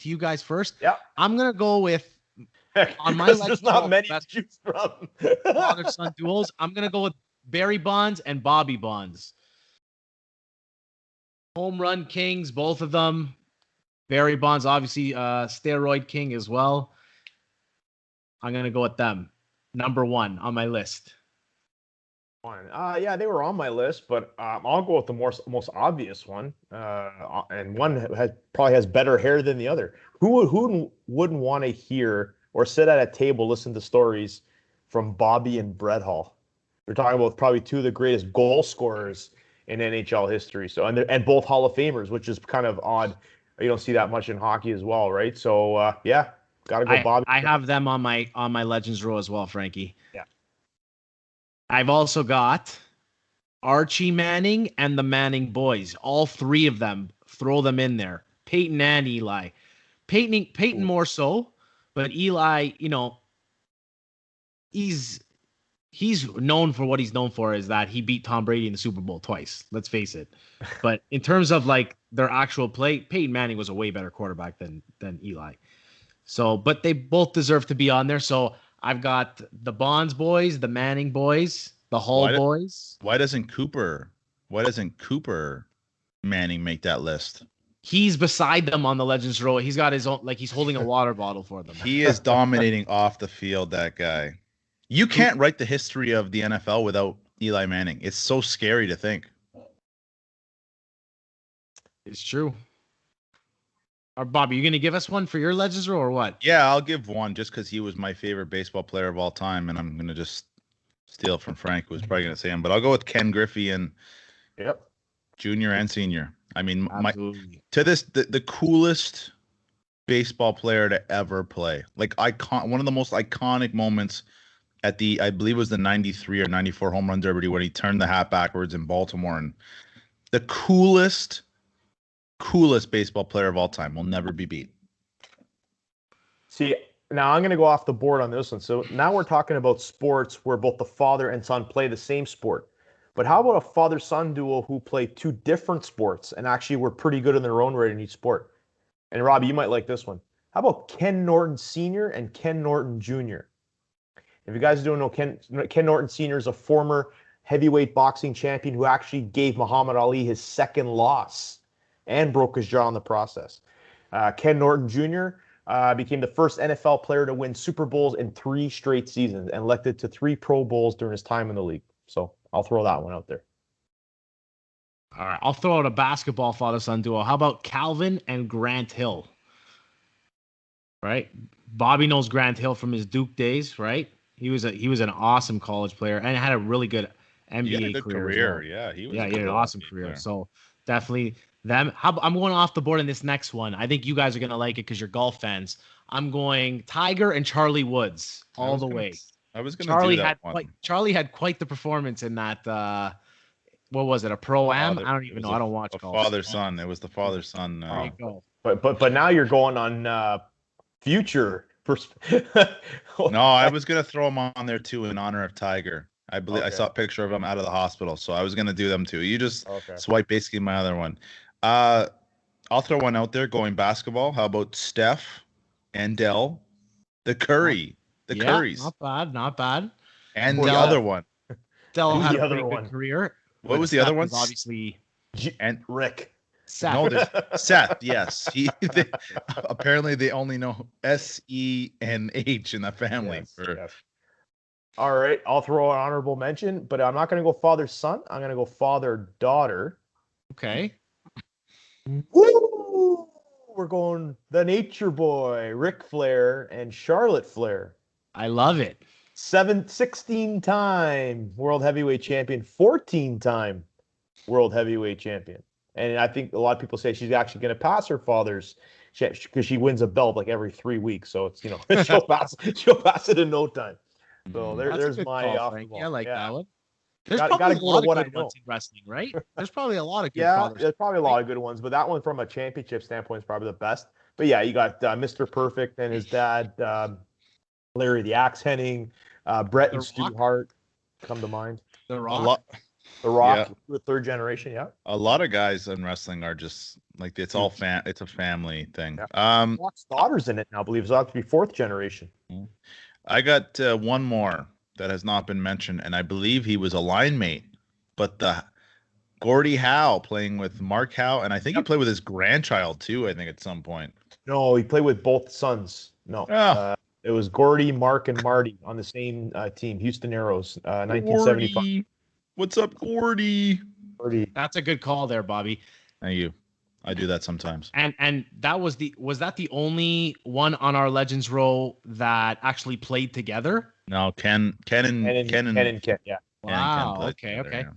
to you guys first. Yeah. I'm gonna go with on my there's not many to choose from. father-son duels. I'm gonna go with Barry Bonds and Bobby Bonds. Home run kings, both of them. Barry Bonds, obviously, steroid king as well. I'm gonna go with them. Number one on my list. Yeah, they were on my list, but I'll go with the most obvious one. And one probably has better hair than the other. Who wouldn't want to hear or sit at a table listen to stories from Bobby and Brett Hall? We're talking about probably two of the greatest goal scorers in NHL history. So and both Hall of Famers, which is kind of odd. You don't see that much in hockey as well, right? So yeah, gotta go Bobby. I have them on my Legends row as well, Frankie. Yeah. I've also got Archie Manning and the Manning boys. All three of them. Throw them in there. Peyton and Eli. Peyton more so, but Eli, he's known for what he's known for is that he beat Tom Brady in the Super Bowl twice. Let's face it. But in terms of like their actual play, Peyton Manning was a way better quarterback than Eli. So, but they both deserve to be on there. So I've got the Bonds boys, the Manning boys, the Hall boys. Why doesn't Cooper Manning make that list? He's beside them on the Legends row. He's got his own, like he's holding a water bottle for them. He is dominating off the field, that guy. You can't write the history of the NFL without Eli Manning. It's so scary to think. It's true. Bobby, you going to give us one for your Legends row or what? Yeah, I'll give one just because he was my favorite baseball player of all time, and I'm going to just steal from Frank, who's probably going to say him. But I'll go with Ken Griffey and junior and senior. I mean, the coolest baseball player to ever play. Like one of the most iconic moments at I believe it was the 93 or 94 home run derby when he turned the hat backwards in Baltimore. And the coolest baseball player of all time will never be beat. See, now I'm going to go off the board on this one. So now we're talking about sports where both the father and son play the same sport. But how about a father-son duo who play two different sports and actually were pretty good in their own right in each sport? And Robbie, you might like this one. How about Ken Norton Sr. and Ken Norton Jr.? If you guys don't know, Ken Norton Sr. is a former heavyweight boxing champion who actually gave Muhammad Ali his second loss and broke his jaw in the process. Ken Norton Jr. Became the first NFL player to win Super Bowls in 3 straight seasons and elected to 3 Pro Bowls during his time in the league. So I'll throw that one out there. All right, I'll throw out a basketball father-son duo. How about Calvin and Grant Hill? Right? Bobby knows Grant Hill from his Duke days, right? He was an awesome college player and had a really good NBA career. Well. Yeah, he had an awesome career. Player. So definitely them. I'm going off the board in this next one. I think you guys are going to like it because you're golf fans. I'm going Tiger and Charlie Woods all the way. I was going to do that one. Charlie had quite the performance in that. What was it? A Pro-Am? I don't even know. I don't watch golf. Father-son. It was the father-son. There you go. But now you're going on future. No, I was going to throw him on there too in honor of Tiger. I believe I saw a picture of him out of the hospital, so I was going to do them too. You just swipe basically my other one. I'll throw one out there going basketball. How about Steph and Dell, the Currys? Not bad. And the other one. Dell had a pretty good career. What was the other one? Obviously, and Rick. Seth. No, Seth. Yes, apparently they only know SENH in the family. Yes. All right, I'll throw an honorable mention, but I'm not going to go father-son. I'm going to go father-daughter. Okay. Woo! We're going the Nature Boy, Ric Flair and Charlotte Flair. I love it. 16-time world heavyweight champion, 14-time world heavyweight champion. And I think a lot of people say she's actually going to pass her father's because she wins a belt like every 3 weeks. So it's, she'll pass it in no time. So there's my off the ball. I like that one. There's probably a lot of good ones in wrestling, right? There's probably a lot of good there's probably a lot of good ones, but that one from a championship standpoint is probably the best. But yeah, you got Mr. Perfect and his dad, Larry the Axe Henning, Brett and Stu Hart come to mind. The Rock. The Rock, third generation, yeah. A lot of guys in wrestling are just like it's all it's a family thing. Yeah. Rock's daughter's in it now, I believe. So that to be fourth generation. I got one more that has not been mentioned, and I believe he was a line mate, but the Gordie Howe playing with Mark Howe, and I think he played with his grandchild too. I think at some point. No, he played with both sons. No, it was Gordie, Mark, and Marty on the same team, Houston Aeros, 1975. Gordie. What's up, Gordie? That's a good call there, Bobby. Thank you. I do that sometimes. And that was that the only one on our Legends row that actually played together? No, Ken and Ken, yeah. Wow. Okay. Together, okay. Yeah.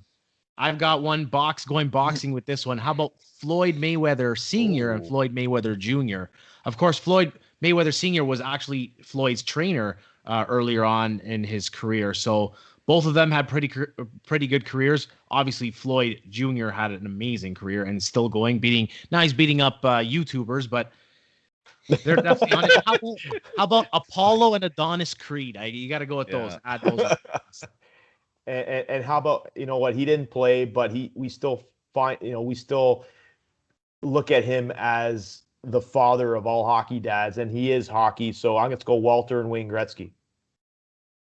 I've got one going boxing with this one. How about Floyd Mayweather Sr. and Floyd Mayweather Jr.? Of course, Floyd Mayweather Sr. was actually Floyd's trainer earlier on in his career. So both of them had pretty good careers. Obviously, Floyd Jr. had an amazing career and is still going. He's beating up YouTubers, but they're definitely on it. How about Apollo and Adonis Creed? You got to go with those. Add those. And how about, what, he didn't play, but we still look at him as the father of all hockey dads, and he is hockey. So I'm going to go Walter and Wayne Gretzky.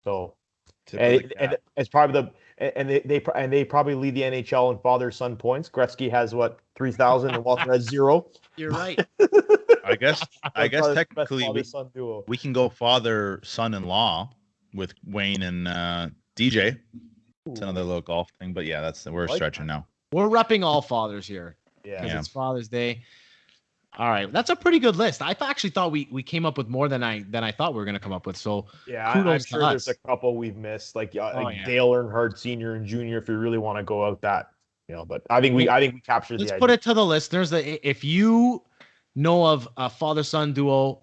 So, and it's probably they probably lead the NHL in father-son points. Gretzky has 3,000 and Walter has 0. You're right. I guess technically we can go father-son-in-law with Wayne and DJ. It's another little golf thing, but yeah, we're stretching now. We're repping all fathers here. Yeah. Because it's Father's Day. All right. That's a pretty good list. I actually thought we came up with more than I thought we were going to come up with. So yeah, I'm sure there's a couple we've missed, like Dale Earnhardt Sr. and Jr. if you really want to go out that, but I think we captured the idea. Let's put it to the listeners that if you know of a father-son duo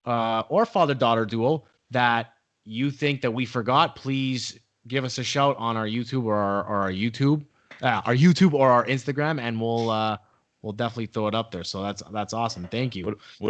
or father-daughter duo that you think that we forgot, please give us a shout on our YouTube or our YouTube or our Instagram, and we'll definitely throw it up there. So that's awesome. Thank you. What